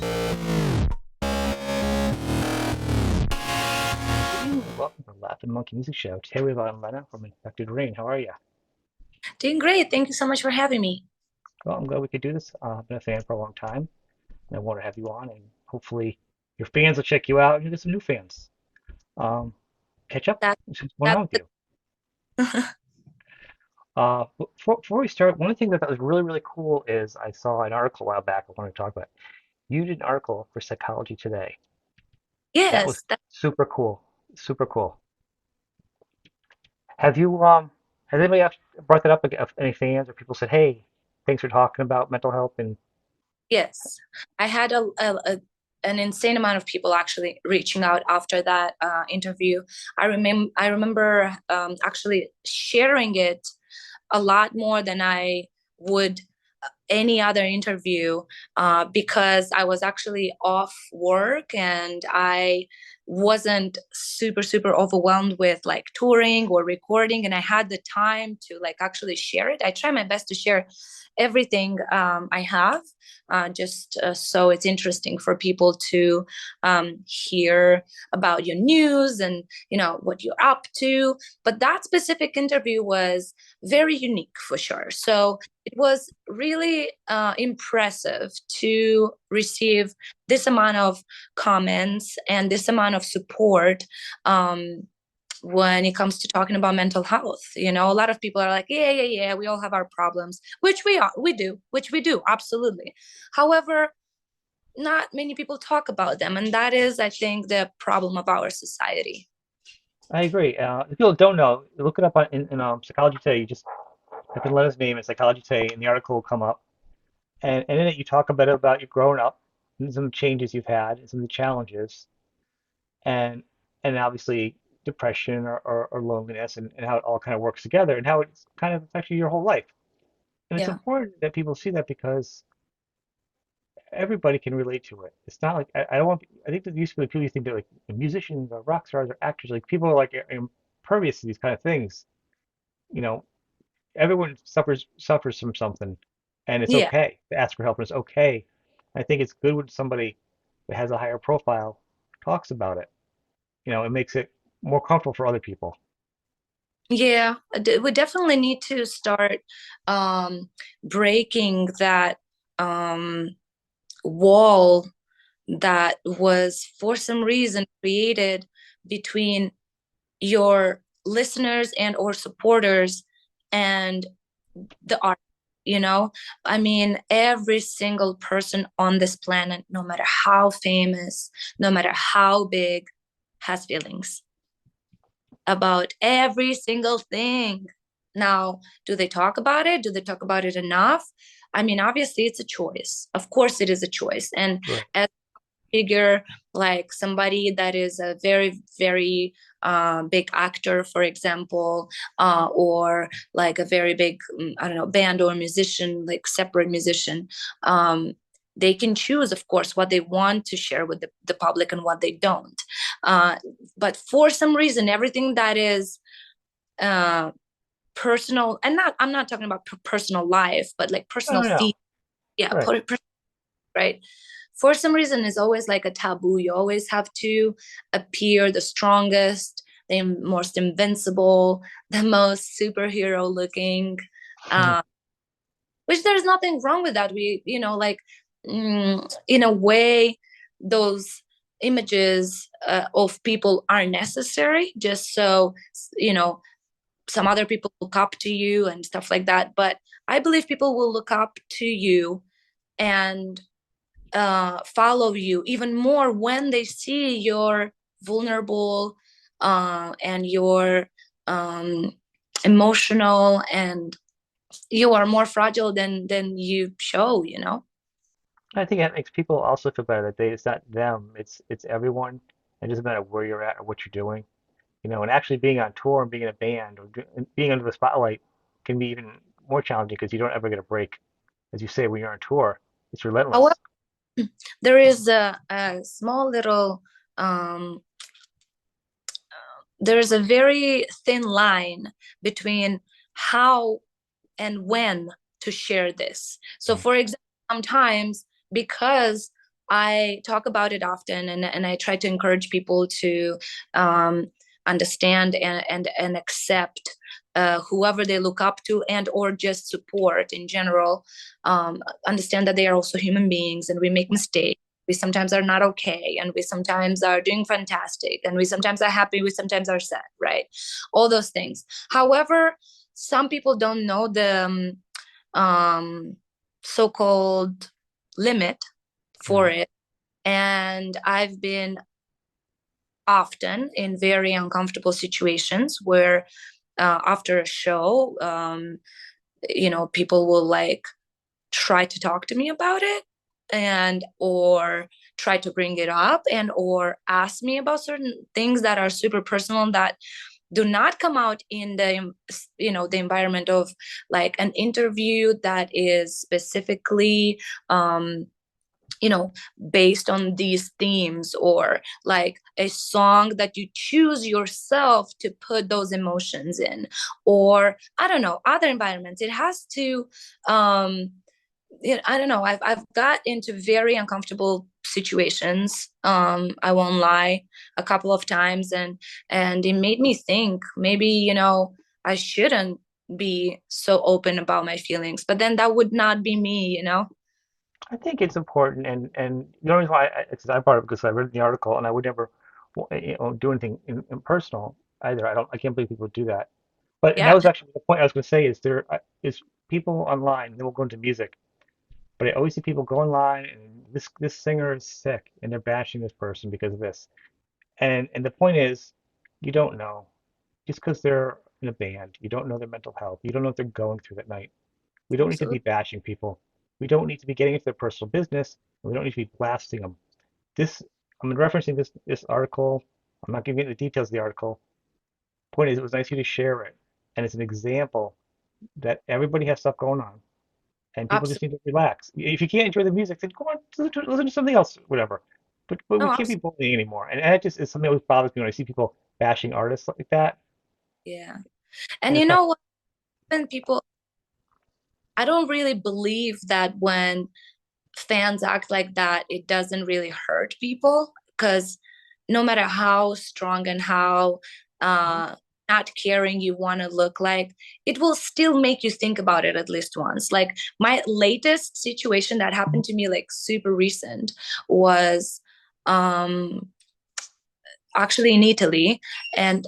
Good evening, and welcome to the Laughing Monkey Music Show. Today we have Lena from Infected Rain. How are you? Doing great. Thank you so much for having me. Well, I'm glad we could do this. I've been a fan for a long time, and I want to have you on, and hopefully your fans will check you out and you get some new fans. Um, Catch up. That What's going that's on with you? Before we start, one of the things I thought was really, really cool is I saw an article a while back I wanted to talk about. You did an article for Psychology Today. That was yes. super cool. Super cool. Have you has anybody else brought that up? Like, any fans or people said, "Hey, thanks for talking about mental health," and Yes. I had an insane amount of people actually reaching out after that interview. I remember actually sharing it a lot more than I would any other interview because I was actually off work and I wasn't super overwhelmed with like touring or recording, and I had the time to like actually share it. I try my best to share everything I have, just so it's interesting for people to hear about your news and what you're up to. But that specific interview was very unique for sure. So it was really impressive to receive this amount of comments and this amount of support when it comes to talking about mental health. A lot of people are like, yeah, we all have our problems, which we do, absolutely. However, not many people talk about them, and that is, I think, the problem of our society. I agree. If people don't know, look it up in Psychology Today. You just type in Lena's name in Psychology Today, and the article will come up. And in it, you talk a bit about you growing up, and some changes you've had, and some of the challenges, and and obviously depression or loneliness, and how it all kind of works together, and how it's kind of affected your whole life. And it's Yeah. important that people see that because everybody can relate to it. It's not like I don't want. I think that used to be people think that like musicians or rock stars or actors, like people are like impervious to these kind of things. You know, everyone suffers from something, and it's Yeah. okay to ask for help, and it's okay. I think it's good when somebody that has a higher profile talks about it. It makes it more comfortable for other people. Yeah, we definitely need to start breaking that um, wall that was for some reason created between your listeners and or supporters and the art. you know I mean, every single person on this planet, no matter how famous, no matter how big, has feelings about every single thing. Now, do they talk about it? Do they talk about it enough? I mean, obviously, it's a choice. Of course, it is a choice. And Right. as a figure, like somebody that is a very big actor, for example, or like a very big, I don't know, band or musician, like separate musician, they can choose, of course, what they want to share with the public and what they don't. Uh, but for some reason, everything that is uh, personal, and not, I'm not talking about personal life, but like No, personal no, no. feet, yeah, Right. right? For some reason, it's always like a taboo. You always have to appear the strongest, the most invincible, the most superhero looking. Hmm. Uh, which there's nothing wrong with that. We, like, in a way, those images of people are necessary just so, you know some other people look up to you and stuff like that. But I believe people will look up to you and follow you even more when they see your vulnerable and your um, emotional, and you are more fragile than you show. I think that makes people also feel better that it's not them, it's everyone. It doesn't matter where you're at or what you're doing. And actually being on tour and being in a band or and being under the spotlight can be even more challenging because you don't ever get a break. As you say, when you're on tour, it's However, relentless. there is a small little um, there's a very thin line between how and when to share this. So, Mm. for example, sometimes because I talk about it often, and I try to encourage people to um, understand and accept whoever they look up to and or just support in general. Understand that they are also human beings and we make mistakes. We sometimes are not okay, and we sometimes are doing fantastic, and we sometimes are happy, we sometimes are sad, right? All those things. However, some people don't know the um, so-called limit for Yeah. it. And I've been often in very uncomfortable situations where after a show, people will like try to talk to me about it and or try to bring it up and or ask me about certain things that are super personal that do not come out in the environment of like an interview that is specifically um you know based on these themes, or like a song that you choose yourself to put those emotions in, or I don't know, other environments. It has to I don't know. I've got into very uncomfortable situations. I won't lie, a couple of times, and it made me think maybe I shouldn't be so open about my feelings. But then that would not be me. I think it's important, and the only reason why I brought it up because I read the article, and I would never, do anything in personal either. I can't believe people do that. But and that Yeah, was actually the point I was going to say is there is people online, and then we'll go into music. But I always see people go online and this singer is sick, and they're bashing this person because of this. And the point is, you don't know. Just because they're in a band, you don't know their mental health. You don't know what they're going through that night. We don't need to be absolutely. bashing people. We don't need to be getting into their personal business. And we don't need to be blasting them. This, I'm referencing this article. I'm not giving you the details of the article. Point is, it was nice of you to share it, and it's an example that everybody has stuff going on, and people just Absolutely. need to relax. If you can't enjoy the music, then go on, listen to something else, whatever. But we No, can't be absolutely. bullying anymore, and that just is something that always bothers me when I see people bashing artists like that, Yeah. and And you it's not. know what? When people, I don't really believe that when fans act like that, it doesn't really hurt people, because no matter how strong and how Mhm. not caring you want to look like, it will still make you think about it at least once. Like my latest situation that happened to me, like super recent, was um actually in Italy, and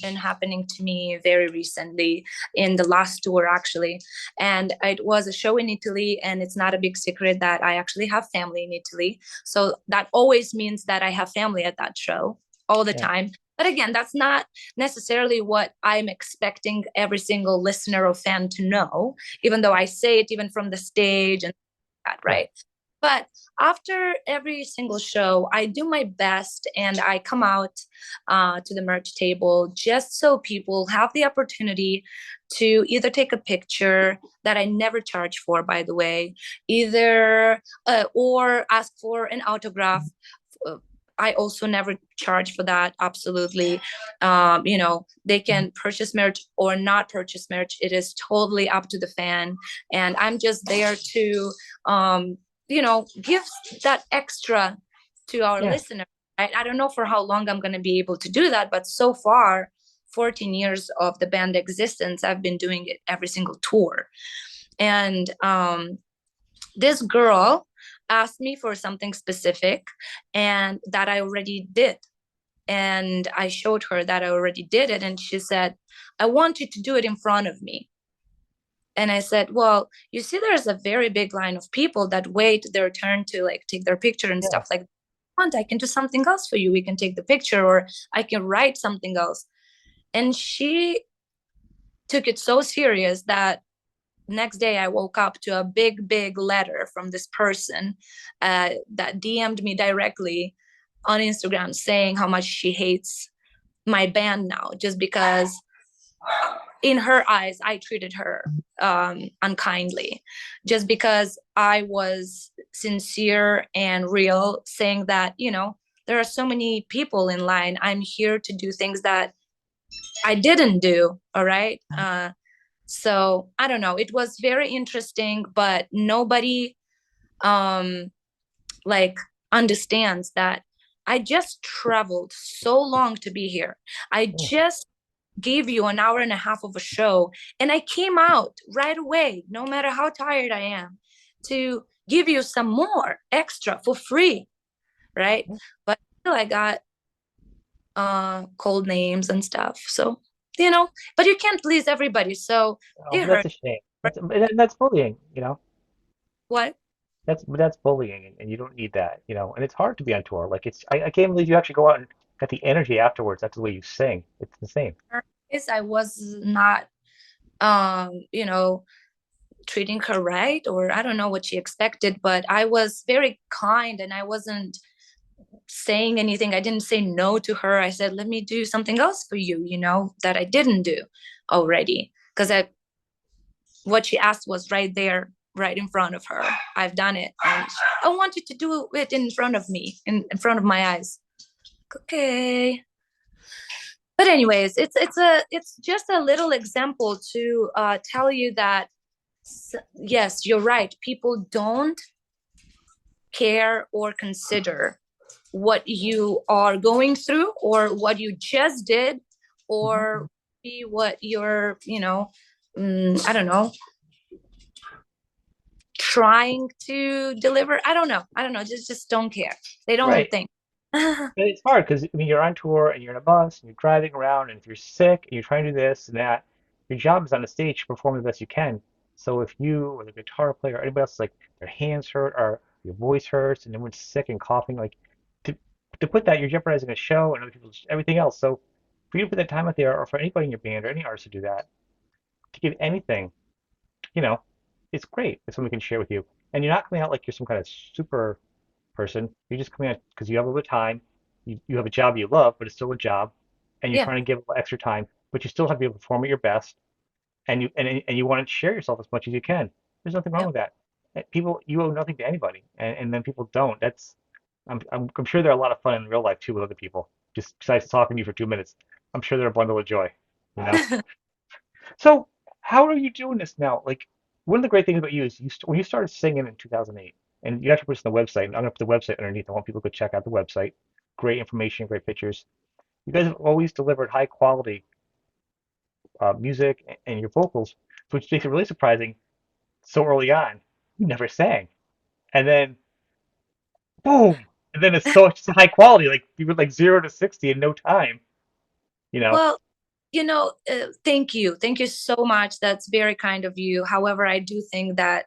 been happening to me very recently in the last tour actually. And it was a show in Italy, and it's not a big secret that I actually have family in Italy. So that always means that I have family at that show all the Yeah, time. But again, that's not necessarily what I'm expecting every single listener or fan to know, even though I say it even from the stage and that, right. right? But after every single show, I do my best and I come out to the merch table just so people have the opportunity to either take a picture that I never charge for, by the way, either or ask for an autograph. Uh, I also never charge for that. Absolutely. They can purchase merch or not purchase merch. It is totally up to the fan. And I'm just there to give that extra to our Yeah, listeners, right? I don't know for how long I'm going to be able to do that, but so far, 14 years of the band existence, I've been doing it every single tour. And this girl asked me for something specific and that I already did. And I showed her that I already did it. And she said, I want you to do it in front of me. And I said, well, you see, there's a very big line of people that wait their turn to like take their picture and yeah, stuff like that. Want, I can do something else for you. We can take the picture, or I can write something else. And she took it so serious that next day I woke up to a big, big letter from this person that DM'd me directly on Instagram saying how much she hates my band now, just because in her eyes, I treated her unkindly, just because I was sincere and real, saying that, there are so many people in line. I'm here to do things that I didn't do. All right. So I don't know. It was very interesting, but nobody, um, like, understands that I just traveled so long to be here. I Yeah. just gave you an hour and a half of a show, and I came out right away, no matter how tired I am, to give you some more extra for free, right? But still I got cold names and stuff. So, but you can't please everybody. So Oh, it but that's hurt. a shame. That's bullying, you know. What? That's bullying, and you don't need that, you know. And it's hard to be on tour. Like I can't believe you actually go out and got the energy afterwards. That's the way you sing. It's insane. I was not, you know, treating her right, or I don't know what she expected, but I was very kind and I wasn't saying anything. I didn't say no to her. I said, let me do something else for you, that I didn't do already. Because what she asked was right there, right in front of her. I've done it. And I want you to do it in front of me, in front of my eyes. Okay. But anyways, it's just a little example to tell you that yes, you're right. People don't care or consider what you are going through or what you just did, Mhm. or be what you're, I don't know, trying to deliver. I don't know, just don't care. They don't Right. think. But it's hard because I mean you're on tour and you're in a bus and you're driving around and if you're sick and you're trying to do this and that, your job is on the stage to perform the best you can. So if you or the guitar player or anybody else like their hands hurt or your voice hurts and everyone's sick and coughing, like to to put that you're jeopardizing a show and other people's everything else. So for you to put that time out there or for anybody in your band or any artist to do that, to give anything, you know, it's great. It's something we can share with you. And you're not coming out like you're some kind of super person. You're just coming out because you have a little bit of time. You have a job you love, but it's still a job, and you're Yeah, trying to give a little extra time, but you still have to be able to perform at your best, and you want to share yourself as much as you can. There's nothing wrong yeah. with that. People, you owe nothing to anybody, and then people don't. I'm sure they're a lot of fun in real life too with other people. Just besides talking to you for 2 minutes, I'm sure they're a bundle of joy. You know. So how are you doing this now? Like one of the great things about you is when you started singing in 2008, and you actually put this on the website, and I'm gonna put the website underneath. I want people to go check out the website. Great information, great pictures. You guys have always delivered high quality music and your vocals, which makes it really surprising. So early on, you never sang, and then boom, and then it's so it's high quality. Like you were like 0 to 60 in no time. You know. Well, thank you so much. That's very kind of you. However, I do think that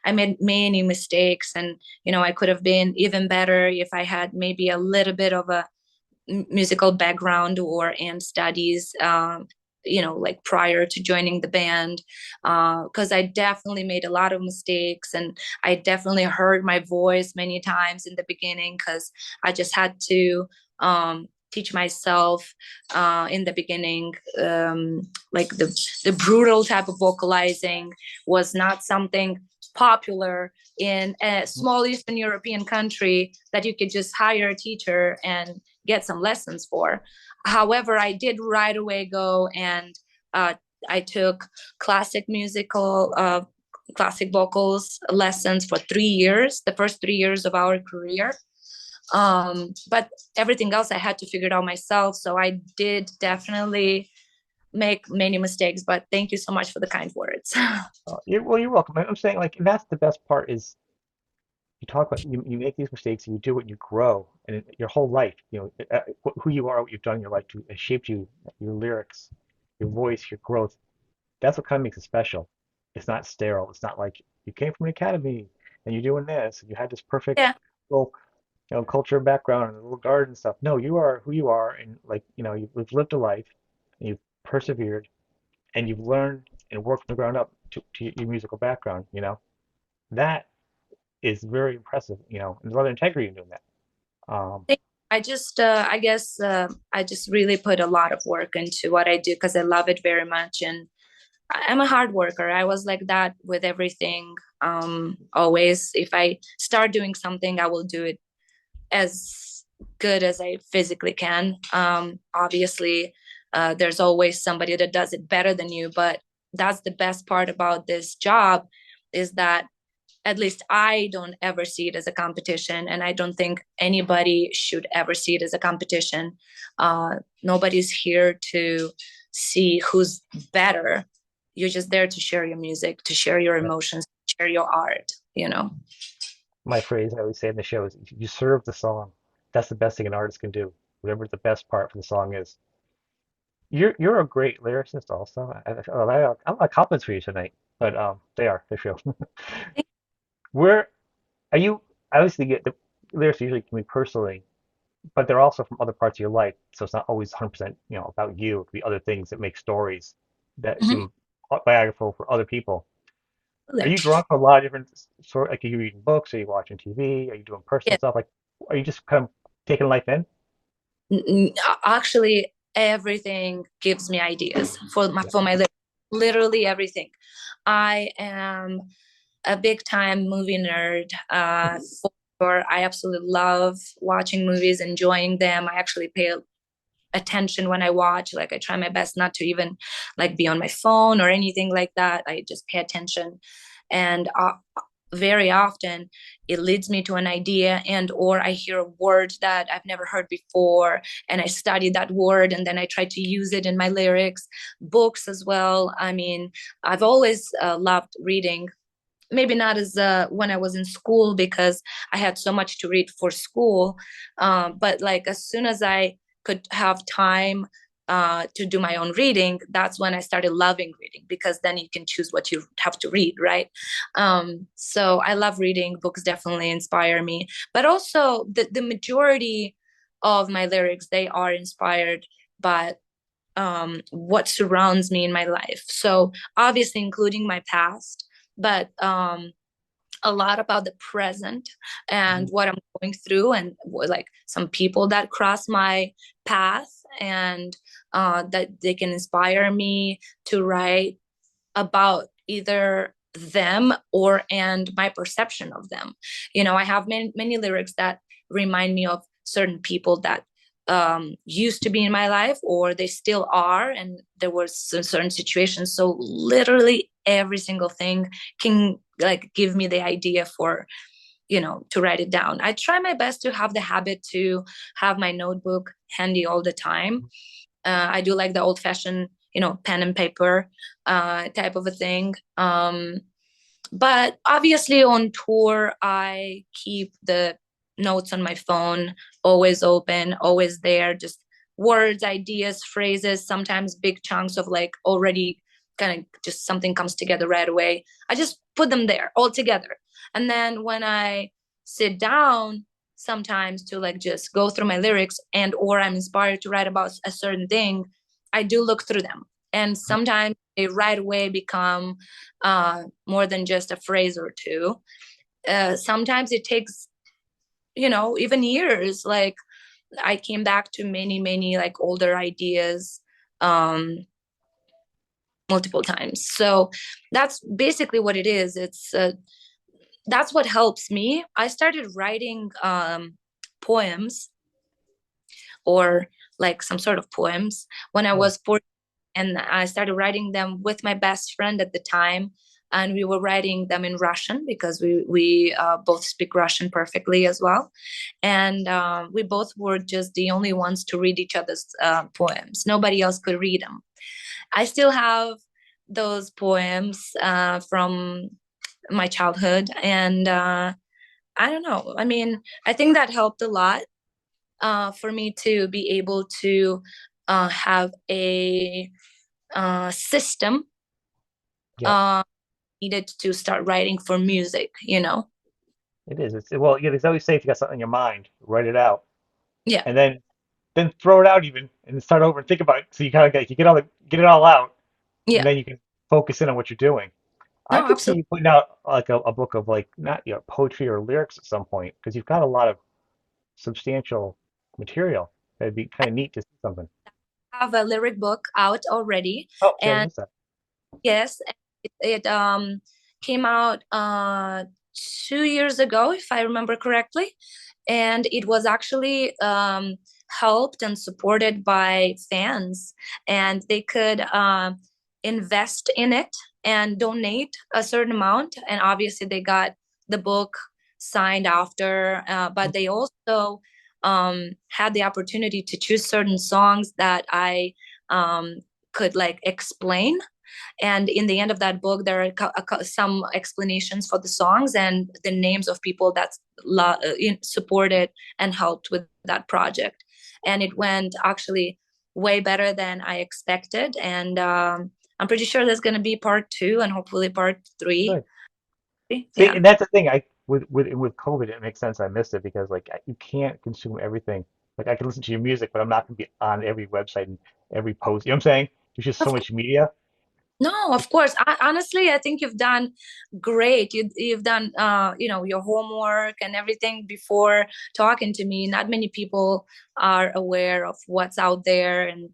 I made many mistakes, and I could have been even better if I had maybe a little bit of a musical background or and studies, like prior to joining the band, because I definitely made a lot of mistakes, and I definitely heard my voice many times in the beginning because I just had to teach myself in the beginning. Like the brutal type of vocalizing was not something popular in a small Eastern European country that you could just hire a teacher and get some lessons for. However, I did right away go and uh, I took classic musical, classic vocals lessons for 3 years, the first 3 years of our career. But everything else I had to figure it out myself. So I did definitely make many mistakes, but thank you so much for the kind words. You're welcome. I'm saying like, and that's the best part is you talk about you make these mistakes and you do it and you grow and your whole life who you are what you've done in your life to has shaped you your lyrics your voice your growth that's what kind of makes it special it's not sterile it's not like you came from an academy and you're doing this and you had this perfect Yeah, little culture background and a little garden stuff no you are who you are and like you've lived a life and you've persevered and you've learned and worked from the ground up to your musical background that is very impressive, and there's a lot of integrity in doing that. I guess I just really put a lot of work into what I do because I love it very much, and I'm a hard worker. I was like that with everything. Always, if I start doing something, I will do it as good as I physically can. Obviously, there's always somebody that does it better than you, but that's the best part about this job is that at least I don't ever see it as a competition, and I don't think anybody should ever see it as a competition. Nobody's here to see who's better. You're just there to share your music, to share your Yeah. emotions, share your art, you know. My phrase I always say in the show is you serve the song. That's the best thing an artist can do. Whatever the best part for the song is. You're a great lyricist also. I have compliments for you tonight, but they are for sure. Where are you? I always think the lyrics usually can be personally, but they're also from other parts of your life. So it's not always 100%, about you. It could be other things that make stories that Mhm. seem biographical for other people. Are you drawn to a lot of different sort? Like, are you reading books? Are you watching TV? Are you doing personal Yeah. stuff? Like, are you just kind of taking life in? Actually, everything gives me ideas for Yeah. my literally everything. I am a big time movie nerd. For I absolutely love watching movies, enjoying them. I actually pay attention when I watch. Like I try my best not to even like be on my phone or anything like that. I just pay attention, and very often it leads me to an idea, and or I hear a word that I've never heard before, and I study that word, and then I try to use it in my lyrics. Books as well. I mean, I've always loved reading, maybe not as when I was in school because I had so much to read for school. But like as soon as I could have time to do my own reading, that's when I started loving reading because then you can choose what you have to read, right? So I love reading. Books definitely inspire me, but also the majority of my lyrics, they are inspired by what surrounds me in my life. So obviously including my past, but a lot about the present and Mhm. what I'm going through, and like some people that cross my path, and that they can inspire me to write about either them or and my perception of them. You know, I have many lyrics that remind me of certain people that used to be in my life or they still are, and there was some certain situations. So literally every single thing can like give me the idea for, you know, to write it down. I try my best to have the habit to have my notebook handy all the time. I do like the old fashioned, you know, pen and paper type of a thing. But obviously on tour, I keep the notes on my phone always open, always there, just words, ideas, phrases, sometimes big chunks of like already kind of just something comes together right away. I just put them there all together. And then when I sit down sometimes to like just go through my lyrics and or I'm inspired to write about a certain thing, I do look through them. And sometimes they right away become more than just a phrase or two. Sometimes it takes, you know, even years. Like I came back to many like older ideas um, multiple times. So that's basically what it is. It's that's what helps me. I started writing poems or like some sort of poems when I Oh, was 14, and I started writing them with my best friend at the time. And we were writing them in Russian because we both speak Russian perfectly as well. And we both were just the only ones to read each other's poems. Nobody else could read them. I still have those poems from my childhood, and I don't know. I mean, I think that helped a lot for me to be able to have a system yep, uh, needed to start writing for music, you know? it is. Well, yeah, it's always safe. You got something in your mind, write it out, Yeah, and then throw it out even, and then start over and think about it. So you kind of get it all out, and yeah. then you can focus in on what you're doing. I No, could see absolutely. you putting out like a book of like not poetry or lyrics at some point because you've got a lot of substantial material. That'd be I kind of neat to see something. have a lyric book out already, Oh, see, I and missed that. yes, it came out 2 years ago, if I remember correctly, and it was actually helped and supported by fans, and they could invest in it and donate a certain amount, and obviously they got the book signed after, but they also had the opportunity to choose certain songs that I could like explain. And in the end of that book, there are some explanations for the songs and the names of people that supported and helped with that project. And it went actually way better than I expected. And I'm pretty sure there's going to be part two and hopefully part three. Good. See, Yeah. and that's the thing. I with COVID, it makes sense. I missed it because like you can't consume everything. Like I can listen to your music, but I'm not gonna be on every website and every post. You know what I'm saying? There's just so Of much media. No, of course. Honestly, I think you've done great. You've done your homework and everything before talking to me. Not many people are aware of what's out there, and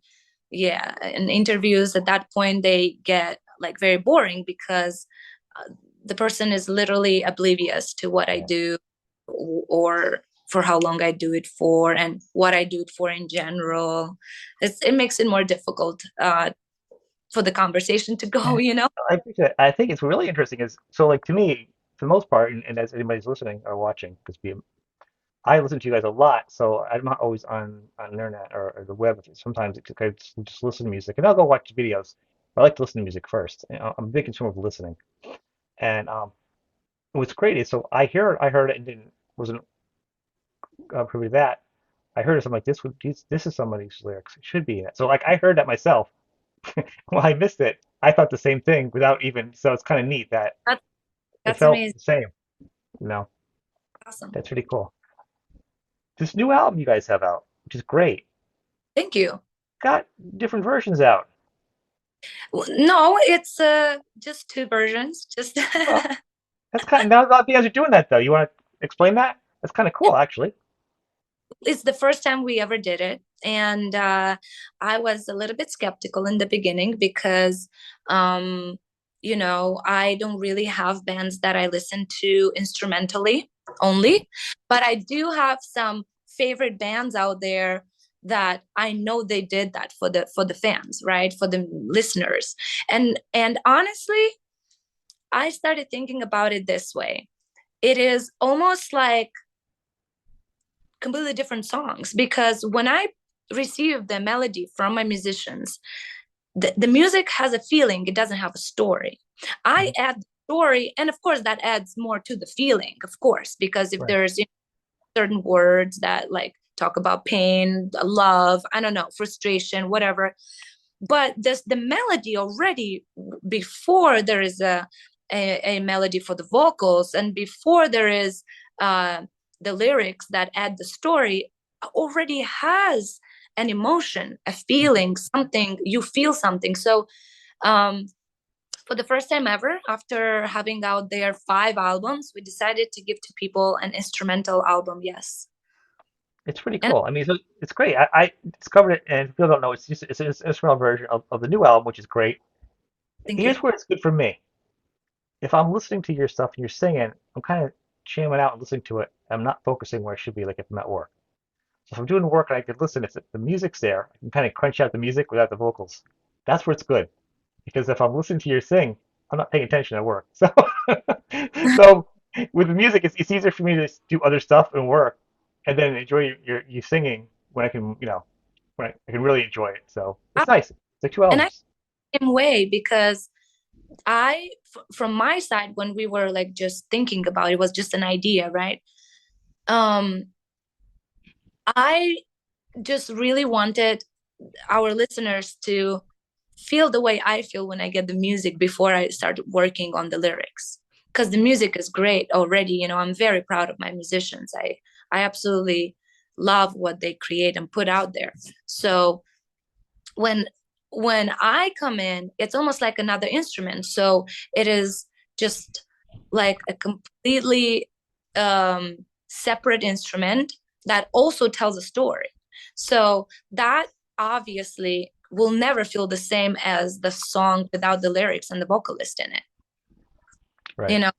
yeah, and interviews at that point they get like very boring because the person is literally oblivious to what I Yeah. do or for how long I do it for and what I do it for in general. It makes it more difficult for the conversation to go, Yeah. you know? I appreciate it. I think it's really interesting is so like to me, for the most part, and as anybody's listening or watching, because I listen to you guys a lot, so I'm not always on the internet or the web. Sometimes I just listen to music, and I'll go watch videos. But I like to listen to music first. I'm a big consumer of listening, and what's great is so I heard it and didn't wasn't privy to that. I heard it. So I'm like, this is somebody's lyrics. It should be in it. So like I heard that myself. Well, I missed it. I thought the same thing without even. So it's kind of neat that That's it that's felt amazing. the same. You know, Awesome. that's really cool. This new album you guys have out, which is great, Thank you. got different versions out. No, it's just two versions. Just Well, that's kind of now that you guys are doing that though. You want to explain that? That's kind of cool, actually. it's the first time we ever did it. And I was a little bit skeptical in the beginning because um, I don't really have bands that I listen to instrumentally only, but I do have some favorite bands out there that I know they did that for the fans, right? For the listeners. And honestly, I started thinking about it this way. It is almost like completely different songs because when I receive the melody from my musicians, the music has a feeling, it doesn't have a story. I Mhm. add the story, and of course, that adds more to the feeling, of course, because if Right. there's certain words that like talk about pain, love, I don't know, frustration, whatever, but there's the melody already before there is a melody for the vocals and before there is uh, the lyrics that add the story already has an emotion, a Mhm. feeling, something you feel something. So um, for the first time ever, after having out there 5 albums, we decided to give to people an instrumental album. Yes, It's pretty and cool. I mean, it's great. I discovered it, and if people don't know, it's an instrumental version of the new album, which is great. thank you. Here's where it's good for me. If I'm listening to your stuff and you're singing, I'm kind of jamming out and listening to it. I'm not focusing where I should be, like if I'm at work. So if I'm doing work and I could listen, if the music's there, I can kind of crunch out the music without the vocals. That's where it's good. Because if I'm listening to your sing, I'm not paying attention at work. So, so with the music, it's easier for me to do other stuff and work, and then enjoy you singing when I can, when I can really enjoy it. So it's nice. It's like two And I albums. same way because from my side, when we were like just thinking about it, was just an idea, right? Um, I just really wanted our listeners to feel the way I feel when I get the music before I start working on the lyrics. Because the music is great already. I'm very proud of my musicians. I absolutely love what they create and put out there. So when when I come in, it's almost like another instrument. So it is just like a completely separate instrument that also tells a story. So that obviously will never feel the same as the song without the lyrics and the vocalist in it. You Right. know?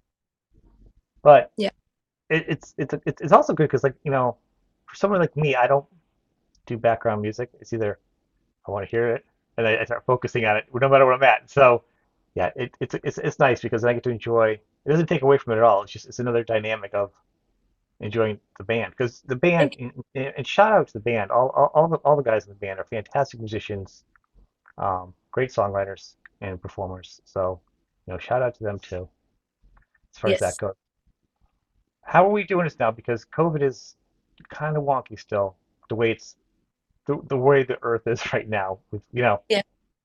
But Yeah. it's also good because like for someone like me, I don't do background music. It's either I want to hear it and I start focusing on it no matter where I'm at. So yeah, it's nice because I get to enjoy. It doesn't take away from it at all. It's just it's another dynamic of enjoying the band because the band Thank and shout out to the band. All the guys in the band are fantastic musicians, great songwriters and performers. So, shout out to them too, as far you. as that Yes, goes. How are we doing this now? Because COVID is kind of wonky still, the way it's the way the Earth is right now with yeah,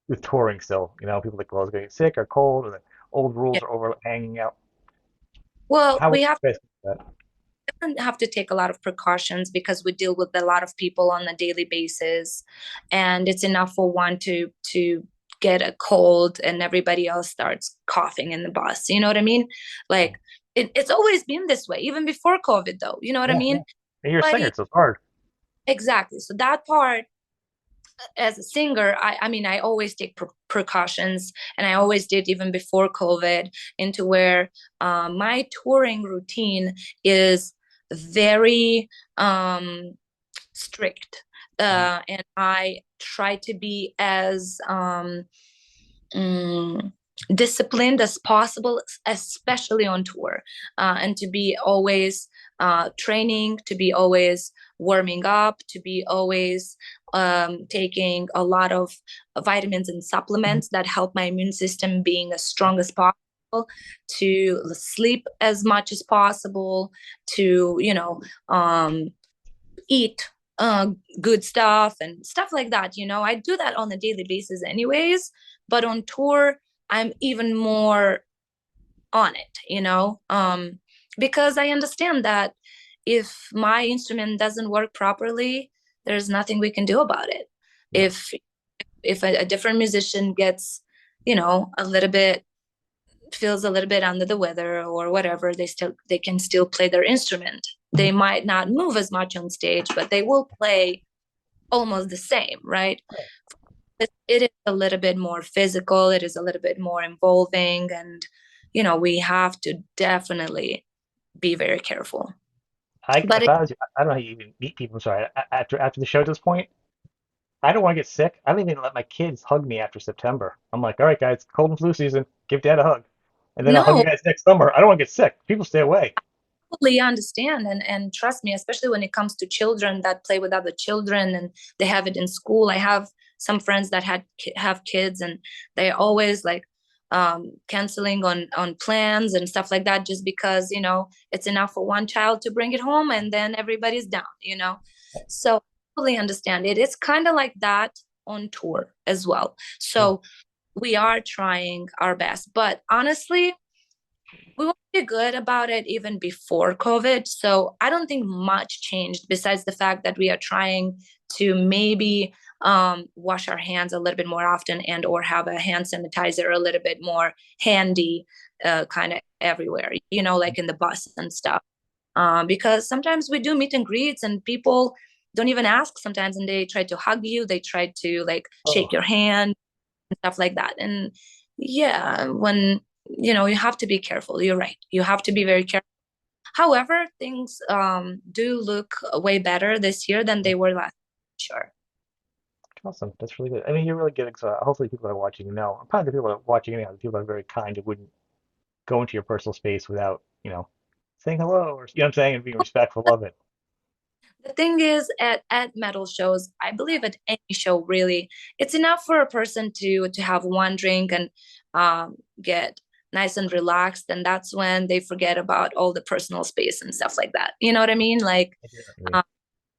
with touring still. People like well, getting sick or cold, or the old yeah. rules are over hanging out. Well, How are we have you guys doing that? have to take a lot of precautions because we deal with a lot of people on a daily basis, and it's enough for one to get a cold and everybody else starts coughing in the bus. You know what I mean? Yeah, Like it's always been this way, even before COVID, though. You know what I yeah, yeah. mean? And you're a singer, But so it's hard. exactly. So that part, as a singer, I mean, I always take precautions, and I always did even before COVID, into where my touring routine is very strict. Mhm. And I try to be as mm, disciplined as possible, especially on tour, and to be always training, to be always warming up, to be always taking a lot of vitamins and supplements that help my immune system being as strong as possible, to sleep as much as possible, to eat uh, good stuff and stuff like that. I do that on a daily basis, anyways. But on tour, I'm even more on it, because I understand that if my instrument doesn't work properly, there's nothing we can do about it. Yeah. If a different musician gets, a little bit feels a little bit under the weather or whatever, they can still play their instrument. They might not move as much on stage, but they will play almost the same, right? It is a little bit more physical, it is a little bit more involving, and we have to definitely be very careful. But If I was you, I don't know how you even meet people. I'm sorry. After the show at this point, I don't want to get sick. I don't even let my kids hug me after September. I'm like, all right, guys, cold and flu season. Give dad a hug. And then I'll hug you no, guys next summer. I don't want to get sick. People stay away. totally understand, and trust me, especially when it comes to children that play with other children and they have it in school. I have some friends that have kids, and they always like canceling on plans and stuff like that, just because it's enough for one child to bring it home and then everybody's down. So I totally understand it. It's kind of like that on tour as well. Yeah. So we are trying our best, but honestly, we were pretty good about it even before COVID. So I don't think much changed besides the fact that we are trying to maybe wash our hands a little bit more often, and or have a hand sanitizer a little bit more handy, kind of everywhere, like in the bus and stuff. Because sometimes we do meet and greets and people don't even ask sometimes, and they try to hug you, they try to like shake Oh, your hand and stuff like that. And yeah, when you have to be careful. You're right. You have to be very careful. However, things do look way better this year than yeah. they were last year. Sure. Awesome. That's really good. I mean, you're really good. So hopefully people that are watching know. Probably the people that are watching anyhow, the people that are very kind and wouldn't go into your personal space without, saying hello or, you know what I'm saying, and being respectful of it. The thing is, at metal shows, I believe at any show really, it's enough for a person to have one drink and get nice and relaxed, and that's when they forget about all the personal space and stuff like that. You know what I mean? Like, I do know what you mean. um,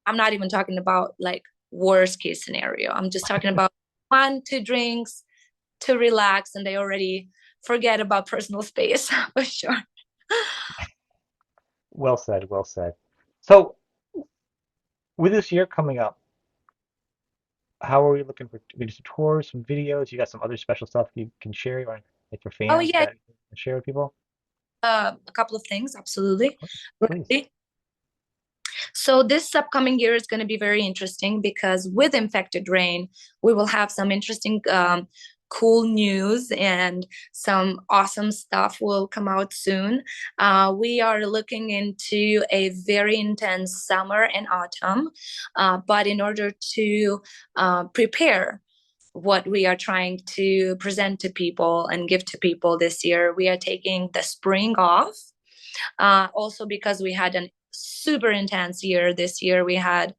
I'm not even talking about like worst case scenario. I'm just talking about one, two drinks to relax, and they already forget about personal space for sure. Well said. Well said. So with this year coming up, how are we looking for maybe some tours, some videos? You got some other special stuff you can share, or like for Oh fans? You yeah, got anything to share with people? a couple of things, absolutely. Please. So this upcoming year is going to be very interesting because with Infected Rain, we will have some interesting, cool news, and some awesome stuff will come out soon. We are looking into a very intense summer and autumn, but in order to prepare what we are trying to present to people and give to people this year. We are taking the spring off, also because we had a super intense year this year. We had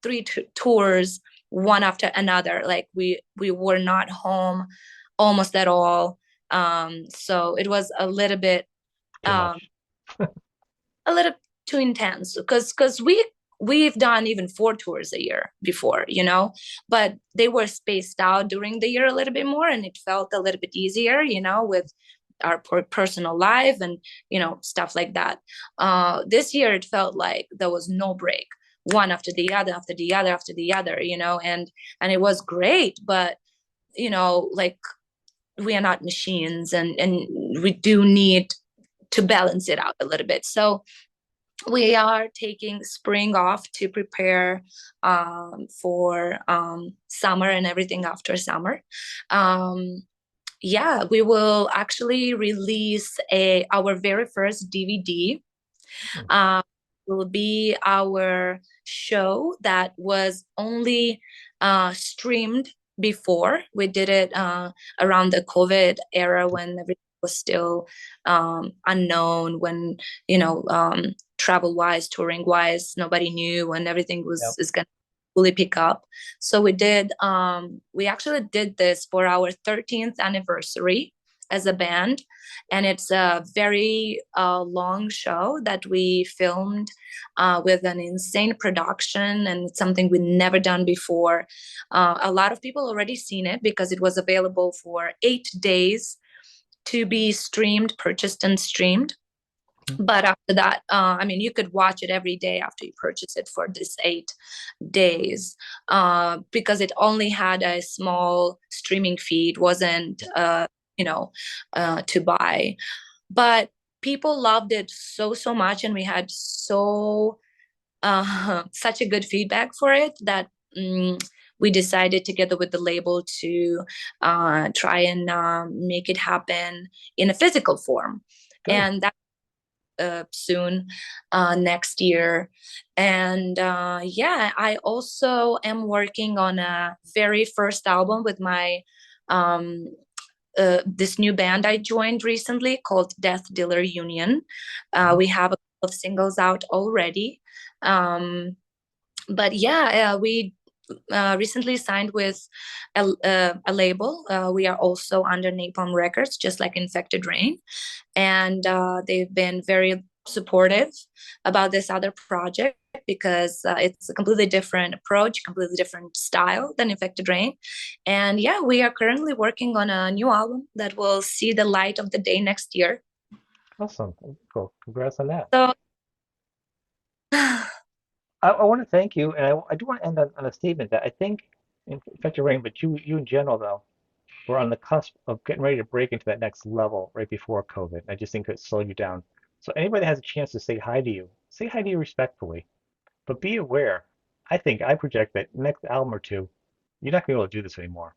three tours, one after another. Like we were not home almost at all. So it was Too um, much. a little too intense because we've done even 4 tours a year before, but they were spaced out during the year a little bit more, and it felt a little bit easier, with our personal life and stuff like that. This year it felt like there was no break, one after the other after the other after the other, and it was great, but like we are not machines, and we do need to balance it out a little bit. So we are taking spring off to prepare for summer and everything after summer. Yeah, we will actually release our very first DVD. Hmm. Will be our show that was only streamed before. We did it around the COVID era when everything was still unknown, when travel wise, touring wise, nobody knew when everything was Yep. is gonna fully pick up. So we actually did this for our 13th anniversary as a band, and it's a very long show that we filmed with an insane production, and it's something we've never done before. A lot of people already seen it because it was available for 8 days to be streamed, purchased and streamed. Hmm. But after that, I mean, you could watch it every day after you purchase it for this 8 days, because it only had a small streaming feed, wasn't, to buy. But people loved it so much, and we had such a good feedback for it that we decided together with the label to try and make it happen in a physical form. Good. And that soon next year. And yeah, I also am working on a very first album with my um, this new band I joined recently called Death Dealer Union. Mhm. We have a couple of singles out already. Um, but yeah, we recently signed with a label. We are also under Napalm Records, just like Infected Rain, and they've been very supportive about this other project because it's a completely different approach, completely different style than Infected Rain. And yeah, we are currently working on a new album that will see the light of the day next year. Awesome. Cool. Congrats on that. So I want to thank you, and I do want to end on a statement that I think, in fact, your rain, but you in general, though, we're on the cusp of getting ready to break into that next level right before COVID. I just think it slowed you down. So anybody that has a chance to say hi to you respectfully, but be aware. I think I project that next album or two, you're not gonna be able to do this anymore.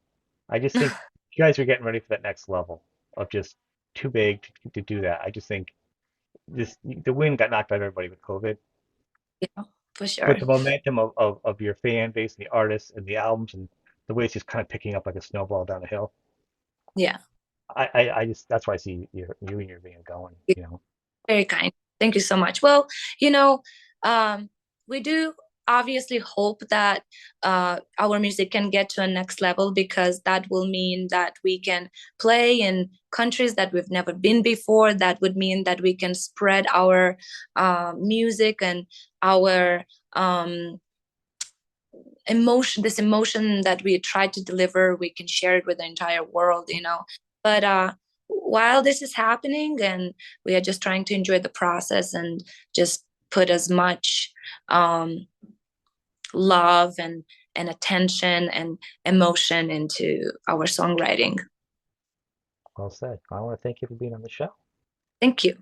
I just think you guys are getting ready for that next level of just too big to do that. I just think this the wind got knocked out of everybody with COVID. yeah, for But sure. the momentum of your fan base and the artists and the albums and the way it's just kind of picking up like a snowball down the hill. Yeah. I just that's why I see you and your band going, you know. Very kind. Thank you so much. Well, you know, we do obviously hope that our music can get to a next level, because that will mean that we can play in countries that we've never been before. That would mean that we can spread our music and our this emotion that we try to deliver, we can share it with the entire world. But while this is happening, and we are just trying to enjoy the process and just put as much love and attention and emotion into our songwriting. Well said. I want to thank you for being on the show. Thank you.